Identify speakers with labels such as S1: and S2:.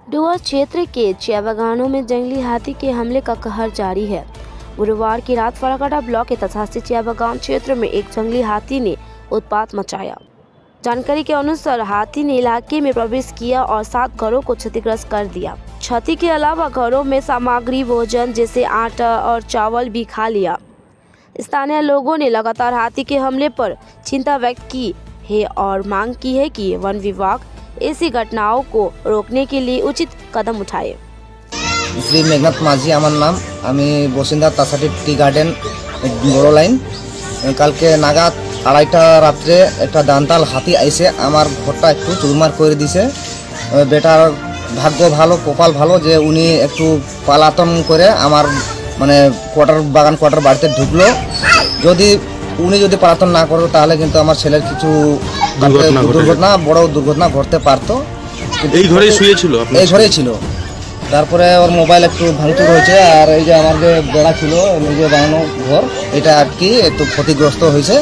S1: डुआ क्षेत्र के चाय बागानों में जंगली हाथी के हमले का कहर जारी है। गुरुवार की रात फराकाटा ब्लॉक के तथास्ती चाय बागान क्षेत्र में एक जंगली हाथी ने उत्पात मचाया। जानकारी के अनुसार हाथी ने इलाके में प्रवेश किया और 7 घरों को क्षतिग्रस्त कर दिया। क्षति के अलावा घरों में सामग्री भोजन जैसे आटा और चावल भी खा लिया। स्थानीय लोगों ने लगातार हाथी के हमले पर चिंता व्यक्त की है और मांग की है कि वन विभाग ऐसी घटनाओं को रोकने के लिए उचित कदम उठाए।
S2: श्री मेघनाथ माझी आमार नाम, आमी बसिंदा तासाटी टी गार्डन बड़ो लाइन। कल के नागाद 2:30टा रात्रे एक दांताल हाथी आइसे आमार घरटा एकटू चुरमार करे दिसे। बेटार भाग्य भालो कपाल भालो जे उनी एकटू पालातन करे आमार माने बागान क्वार्टार बाड़ीते ढुकलो। यदि उनी यदि पालातन ना करतो ताहले किन्तु आमार छेलेर किछु दुर्घटना बड़ दुर्घटना घटते पारतो। এই ঘরেই শুয়েছিল, এই ঘরেই ছিল। তারপরে ওর মোবাইল একটু ভাঙচুর হয়েছে আর এই যে আমার যে বেড়া ছিল নিজে বানানো ঘর এটা আর কি একটু ক্ষতিগ্রস্ত হয়েছে।